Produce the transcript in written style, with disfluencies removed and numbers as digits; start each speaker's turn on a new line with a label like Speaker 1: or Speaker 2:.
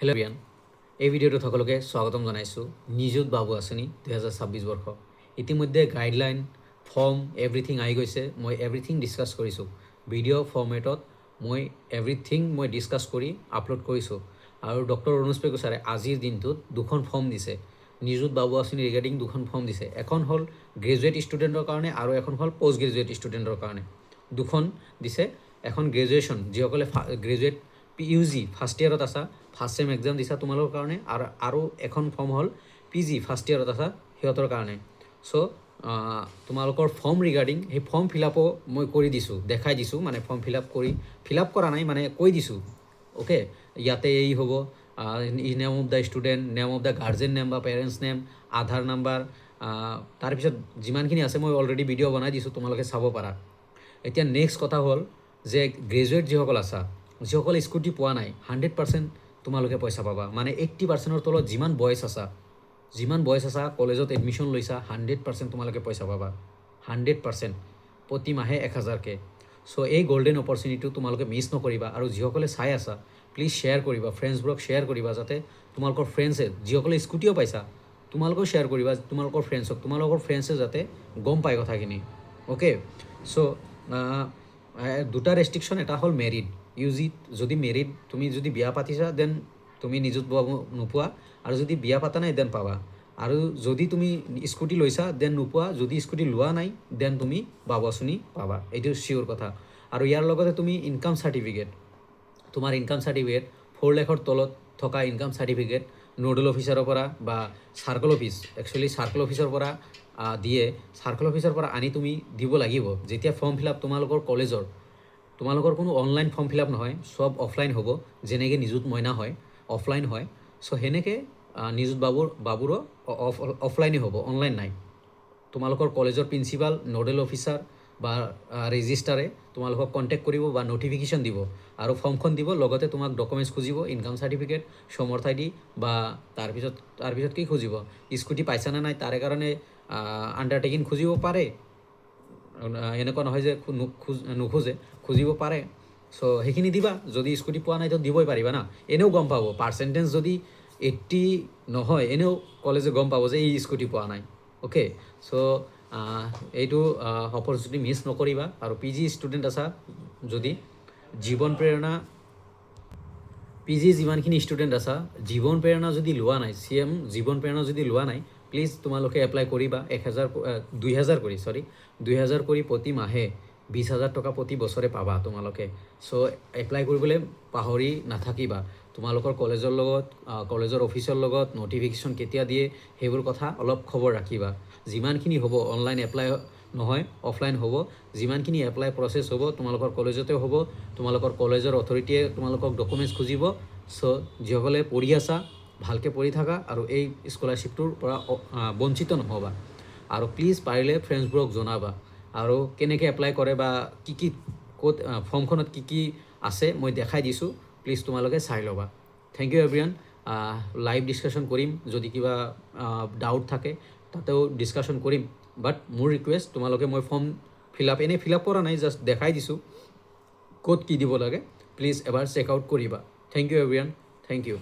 Speaker 1: Hello' বিয়ান, এই ভিডিঅ'টোত সকলোকে স্বাগতম জনাইছোঁ। নিযুত বাবু আঁচনি 2026 বৰ্ষ ইতিমধ্যে গাইডলাইন ফৰ্ম এভৰিথিং আহি গৈছে। মই এভৰিথিং ডিছকাছ কৰিছোঁ ভিডিঅ' ফৰ্মেটত। মই এভৰিথিং ডিছকাছ কৰি আপলোড কৰিছোঁ। আৰু ডক্টৰ অনুজ পেগু ছাৰে আজিৰ দিনটোত দুখন ফৰ্ম দিছে। নিযুত বাবু আঁচনি ৰিগাৰ্ডিং দুখন ফৰ্ম দিছে। এখন হ'ল গ্ৰেজুৱেট ষ্টুডেণ্টৰ কাৰণে আৰু এখন হ'ল পষ্ট গ্ৰেজুৱেট ষ্টুডেণ্টৰ কাৰণে। দুখন দিছে। এখন গ্ৰেজুৱেশ্যন, যিসকলে গ্ৰেজুৱেট PUG ফাৰ্ষ্ট ইয়েৰত আছা, ফাৰ্ষ্ট ছেম এক্সাম দিছা তোমালোকৰ কাৰণে, আৰু এখন ফৰ্ম হ'ল PG ফাৰ্ষ্ট ইয়েৰত আছা সিহঁতৰ কাৰণে। চ' তোমালোকৰ ফৰ্ম ৰিগাৰ্ডিং সেই ফৰ্ম ফিল আপো মই কৰি দিছোঁ, দেখাই দিছোঁ। মানে ফৰ্ম ফিল আপ কৰা নাই, মানে কৈ দিছোঁ। অ'কে, ইয়াতে এই হ'ব name of the student, name of the guardian name বা পেৰেণ্টছ নেম, আধাৰ নাম্বাৰ, তাৰপিছত যিমানখিনি আছে মই অলৰেডি ভিডিঅ' বনাই দিছোঁ, তোমালোকে চাব পাৰা। এতিয়া নেক্সট কথা হ'ল যে গ্ৰেজুৱেট যিসকল আছা, যিসকলে স্কুটি পোৱা নাই, 100% তোমালোকে পইচা পাবা। মানে 80%ৰ তলত যিমান বয়স আছা কলেজত এডমিশ্যন লৈছা, 100% তোমালোকে পইচা পাবা। 100% প্ৰতি মাহে 1000কৈ। চ' এই গল্ডেন অপৰচুনিটিটো তোমালোকে মিছ নকৰিবা। আৰু যিসকলে চাই আছা প্লিজ শ্বেয়াৰ কৰিবা, ফ্ৰেণ্ডছবোৰক শ্বেয়াৰ কৰিবা, যাতে তোমালোকৰ ফ্ৰেণ্ডছে, যিসকলে স্কুটিও পাইছা তোমালোকেও শ্বেয়াৰ কৰিবা তোমালোকৰ ফ্ৰেণ্ডছক, তোমালোকৰ ফ্ৰেণ্ডছে যাতে গম পায় কথাখিনি। অ'কে, চ' দুটা ৰেষ্ট্ৰিকশ্যন। এটা হ'ল মেৰিড। যদি মেৰিড, তুমি যদি বিয়া পাতিছা দেন তুমি নিযুত বাবু নোপোৱা, আৰু যদি বিয়া পাতা নাই দেন পাবা। আৰু যদি তুমি স্কুটি লৈছা দেন নোপোৱা, যদি স্কুটি লোৱা নাই দেন তুমি বাবু আঁচনি পাবা, এইটো চিয়'ৰ কথা। আৰু ইয়াৰ লগতে তুমি ইনকাম চাৰ্টিফিকেট, তোমাৰ ইনকাম চাৰ্টিফিকেট 4 লাখৰ তলত থকা ইনকাম চাৰ্টিফিকেট নোডেল অফিচাৰৰ পৰা বা চাৰ্কল অফিচৰ পৰা দিয়ে। চাৰ্কল অফিচৰ পৰা আনি তুমি দিব লাগিব যেতিয়া ফৰ্ম ফিল আপ তোমালোকৰ কলেজৰ। তোমালোকৰ কোনো অনলাইন ফৰ্ম ফিল আপ নহয়, চব অফলাইন হ'ব। যেনেকৈ নিযুত মইনা হয় অফলাইন হয়, চ' সেনেকৈ নিযুত বাবুৰো অফলাইনে হ'ব, অনলাইন নাই। তোমালোকৰ কলেজৰ প্ৰিন্সিপাল, নোডেল অফিচাৰ বা ৰেজিষ্টাৰে তোমালোকক কণ্টেক্ট কৰিব বা ন'টিফিকেশ্যন দিব আৰু ফৰ্মখন দিব। লগতে তোমাক ডকুমেণ্টছ খুজিব, ইনকাম চাৰ্টিফিকেট, সমৰ্থ ID, বা তাৰপিছত কি খুজিব, স্কুটি পাইছানে নাই তাৰে কাৰণে আণ্ডাৰটেকিং খুজিব পাৰে। এনেকুৱা নহয় যে নোখোজে, খুজিব পাৰে। চ' সেইখিনি দিবা। যদি স্কুটি পোৱা নাই তো দিবই পাৰিবা না। এনেও গম পাব, পাৰ্চেণ্টেজ যদি 80 নহয় এনেও কলেজে গম পাব যে এই স্কুটি পোৱা নাই। অ'কে, চ' এইটো অপৰচুনিটি মিছ নকৰিবা। আৰু PG ষ্টুডেণ্ট আছা যদি, জীৱন প্ৰেৰণা PG যিমানখিনি ষ্টুডেণ্ট আছা, জীৱন প্ৰেৰণা যদি লোৱা নাই, CM জীৱন প্ৰেৰণা যদি লোৱা নাই, প্লিজ তোমালোকে এপ্লাই কৰিবা। 2000 কৰি প্ৰতি মাহে 20,000 টকা প্ৰতি বছৰে পাবা তোমালোকে। চ' এপ্লাই কৰিবলৈ পাহৰি নাথাকিবা। তোমালোকৰ কলেজৰ লগত, কলেজৰ অফিচৰ লগত ন'টিফিকেশ্যন কেতিয়া দিয়ে সেইবোৰ কথা অলপ খবৰ ৰাখিবা। যিমানখিনি হ'ব অনলাইন এপ্লাই নহয়, অফলাইন হ'ব। যিমানখিনি এপ্লাই প্ৰচেছ হ'ব তোমালোকৰ কলেজতে হ'ব। তোমালোকৰ কলেজৰ অথৰিটিয়ে তোমালোকক ডকুমেণ্টছ খুজিব। চ' যিসকলে পঢ়ি আছা ভালকৈ পঢ়ি থাকা আৰু এই স্কলাৰশ্বিপটোৰ পৰা বঞ্চিত নহ'বা। আৰু প্লিজ পাৰিলে ফ্ৰেণ্ডছবোৰক জনাবা। আৰু কেনেকৈ এপ্লাই কৰে বা ক'ত ফৰ্মখনত কি আছে মই দেখাই দিছোঁ, প্লিজ তোমালোকে চাই ল'বা। Thank you everyone. Live discussion কৰিম, যদি কিবা ডাউট থাকে তাতেও ডিছকাশ্যন কৰিম। বাট মোৰ ৰিকুৱেষ্ট, তোমালোকে মই ফৰ্ম ফিল আপ কৰা নাই, জাষ্ট দেখাই দিছোঁ ক'ত কি দিব লাগে। প্লিজ এবাৰ চেক আউট কৰিবা। Thank you everyone, thank U.